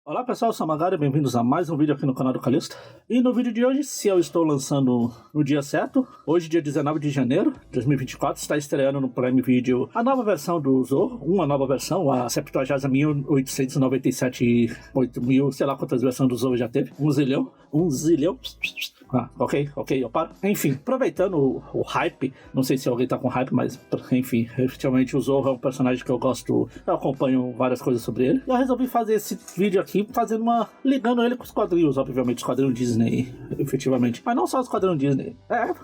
Olá pessoal, eu sou a Magari, bem-vindos a mais um vídeo aqui no canal do Calista. E no vídeo de hoje, se eu estou lançando no dia certo, hoje dia 19 de janeiro de 2024, está estreando no Prime Video a nova versão do Zorro, uma nova versão, a 70.1897, 8.000, sei lá quantas versões do Zorro já teve, um zilhão. Ok, eu paro. Enfim, aproveitando o hype, não sei se alguém tá com hype, mas enfim, efetivamente o Zorro é um personagem que eu gosto, eu acompanho várias coisas sobre ele. E eu resolvi fazer esse vídeo aqui, ligando ele com os quadrinhos, obviamente, os quadrinhos Disney, efetivamente. Mas não só os quadrinhos Disney.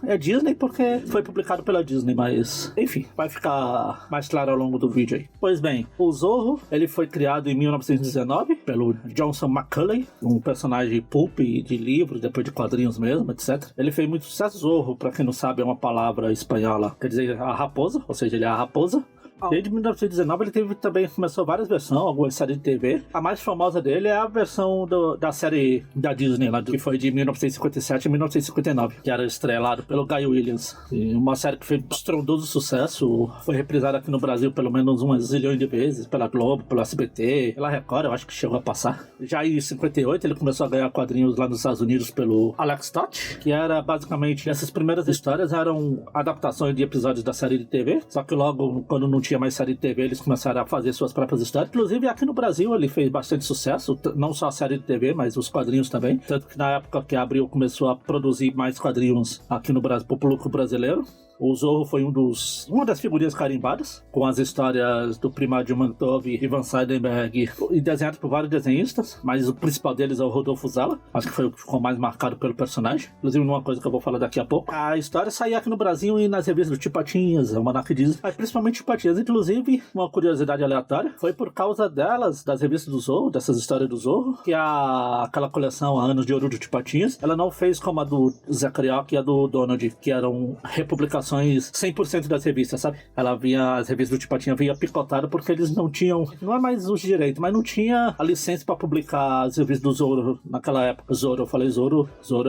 É Disney porque foi publicado pela Disney, mas enfim, vai ficar mais claro ao longo do vídeo aí. Pois bem, o Zorro, ele foi criado em 1919 pelo Johnson McCulley, um personagem pulp de livros, depois de quadrinhos mesmo, etc. Ele fez muito sucesso. Zorro, pra quem não sabe, é uma palavra espanhola, quer dizer a raposa, ou seja, ele é a raposa. Desde 1919 ele começou várias versões, algumas séries de TV. A mais famosa dele é a versão da série da Disney, lá, que foi de 1957 a 1959, que era estrelado pelo Guy Williams. E uma série que fez estrondoso sucesso, foi reprisada aqui no Brasil pelo menos umas zilhões de vezes, pela Globo, pelo SBT, pela Record, eu acho que chegou a passar. Já em 58 ele começou a ganhar quadrinhos lá nos Estados Unidos pelo Alex Toth, que era basicamente, essas primeiras histórias eram adaptações de episódios da série de TV, só que logo, quando não tinha mais série de TV, eles começaram a fazer suas próprias histórias. Inclusive, aqui no Brasil, ele fez bastante sucesso, não só a série de TV, mas os quadrinhos também. Tanto que na época que a Abril começou a produzir mais quadrinhos aqui no Brasil, pro público brasileiro, o Zorro foi uma das figurinhas carimbadas, com as histórias do Primário Mantov e Ivan Seidenberg, e desenhadas por vários desenhistas, mas o principal deles é o Rodolfo Zala, acho que foi o que ficou mais marcado pelo personagem, inclusive numa coisa que eu vou falar daqui a pouco. A história saía aqui no Brasil e nas revistas do Tio Patinhas, o Almanac Disney, mas principalmente Tio Patinhas. Inclusive, uma curiosidade aleatória, foi por causa delas, das revistas do Zorro, dessas histórias do Zorro, que aquela coleção, a Anos de Ouro do Tio Patinhas, ela não fez como a do Zé Carioca e a do Donald, que eram republicações 100% das revistas, sabe? As revistas do Tio Patinhas vinha picotada porque eles não tinham, não é mais os direitos, mas não tinha a licença pra publicar as revistas do Zorro naquela época. Zorro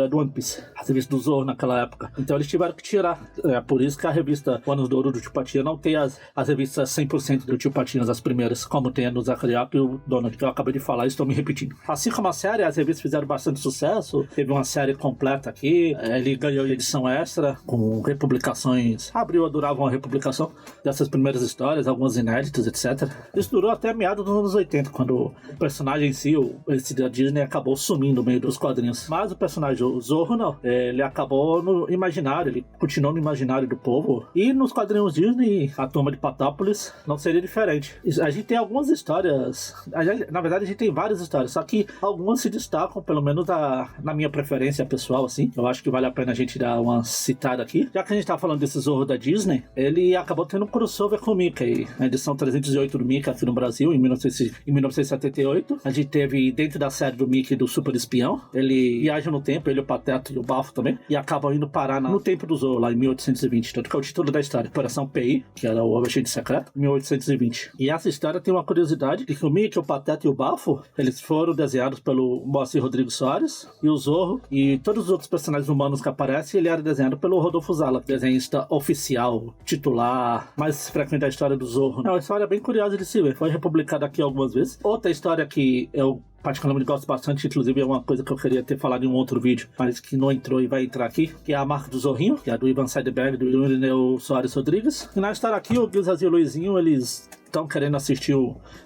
é do One Piece. As revistas do Zorro naquela época. Então eles tiveram que tirar. É por isso que a revista Anos de Ouro do Tio Patinhas não tem as revistas 100% do Tio Patinhas, as primeiras, como tem a do Zé Carioca e o Donald, que eu acabei de falar e estou me repetindo. Assim como a série, as revistas fizeram bastante sucesso. Teve uma série completa aqui. Ele ganhou edição extra com republicações. Abril adorava uma republicação dessas primeiras histórias, algumas inéditas, etc. Isso durou até meados dos anos 80, quando o personagem em si, esse da Disney, acabou sumindo no meio dos quadrinhos. Mas o personagem, o Zorro, não. Ele acabou no imaginário, ele continuou no imaginário do povo. E nos quadrinhos Disney, a Turma de Patópolis, não seria diferente. A gente tem algumas histórias, na verdade a gente tem várias histórias, só que algumas se destacam, pelo menos na minha preferência pessoal, assim. Eu acho que vale a pena a gente dar uma citada aqui. Já que a gente tá falando desse Zorro da Disney, ele acabou tendo um crossover com o Mickey, na edição 308 do Mickey aqui no Brasil, em 1978. A gente teve, dentro da série do Mickey, do Super Espião, ele viaja no tempo, ele, o Pateta e o Bafo também, e acabam indo parar no tempo do Zorro, lá em 1820, tanto que é o título da história, Operação PI, que era o Agente Secreto, 1820. E essa história tem uma curiosidade, de que o Mickey, o Pateta e o Bafo, eles foram desenhados pelo Moacir Rodrigo Soares, e o Zorro, e todos os outros personagens humanos que aparecem, ele era desenhado pelo Rodolfo Zala, desenhista oficial, titular, mais frequente da história do Zorro. É uma história bem curiosa de se ver, foi republicada aqui algumas vezes. Outra história que eu particularmente gosto bastante, inclusive é uma coisa que eu queria ter falado em um outro vídeo, mas que não entrou e vai entrar aqui, que é a Marca do Zorrinho, que é a do Ivan Seidenberg, do Irineu Soares Rodrigues. E na história aqui, o Guilherme e o Luizinho, eles estão querendo assistir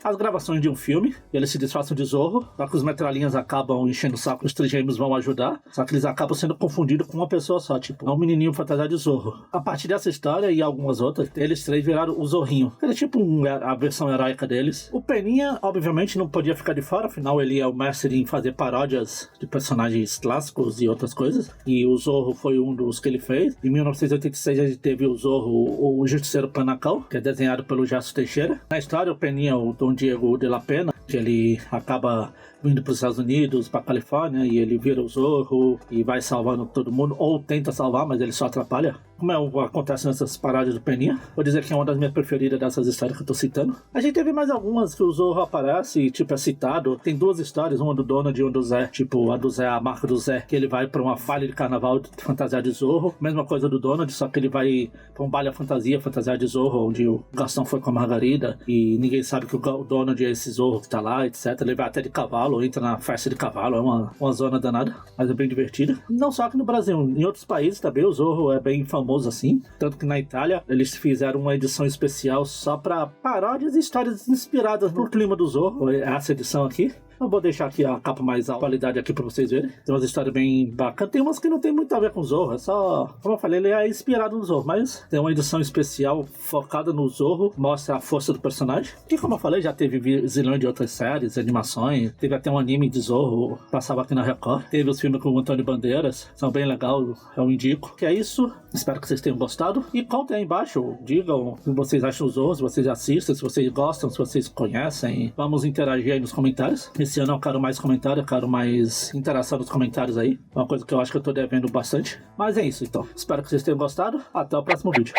as gravações de um filme, e eles se disfarçam de Zorro, só que os metralhinhas acabam enchendo o saco, os trigêmeos vão ajudar, só que eles acabam sendo confundidos com uma pessoa só, tipo, um menininho fantasiado de Zorro. A partir dessa história e algumas outras, eles três viraram o Zorrinho, que era tipo a versão heróica deles. O Peninha, obviamente, não podia ficar de fora, afinal ele é o mestre em fazer paródias de personagens clássicos e outras coisas, e o Zorro foi um dos que ele fez. Em 1986 a gente teve o Zorro, o Justiceiro Panacão, que é desenhado pelo Gerson Teixeira. Na história, o Peninha, o Dom Diego de la Pena, que ele acaba vindo para os Estados Unidos, para a Califórnia, e ele vira o Zorro e vai salvando todo mundo, ou tenta salvar, mas ele só atrapalha. Como acontece nessas paródias do Peninha, vou dizer que é uma das minhas preferidas dessas histórias que eu tô citando. A gente teve mais algumas que o Zorro aparece e, tipo, é citado. Tem duas histórias, uma do Donald e uma do Zé. Tipo, a do Zé, a marca do Zé, que ele vai pra uma falha de carnaval fantasiado de Zorro. Mesma coisa do Donald, só que ele vai pra um baile fantasia fantasiado de Zorro, onde o Gastão foi com a Margarida e ninguém sabe que o Donald é esse Zorro que tá lá, etc. Ele vai até de cavalo. cavalo, entra na festa de cavalo, é uma zona danada, mas é bem divertida. Não só aqui no Brasil, em outros países também o Zorro é bem famoso assim, tanto que na Itália eles fizeram uma edição especial só pra paródias e histórias inspiradas no clima do Zorro, essa edição aqui. Eu vou deixar aqui a capa mais alta qualidade aqui pra vocês verem. Tem umas histórias bem bacanas. Tem umas que não tem muito a ver com o Zorro. É só... Como eu falei, ele é inspirado no Zorro. Mas tem uma edição especial focada no Zorro. Mostra a força do personagem. E como eu falei, já teve zilhão de outras séries, animações. Teve até um anime de Zorro. Passava aqui na Record. Teve os filmes com o Antônio Bandeiras. São bem legais. Eu indico. Que é isso. Espero que vocês tenham gostado. E contem aí embaixo. Digam o que vocês acham do Zorro. Se vocês assistem. Se vocês gostam. Se vocês conhecem. Vamos interagir aí nos comentários. Esse ano eu quero mais comentário, eu quero mais interação nos comentários aí. Uma coisa que eu acho que eu tô devendo bastante. Mas é isso então. Espero que vocês tenham gostado. Até o próximo vídeo.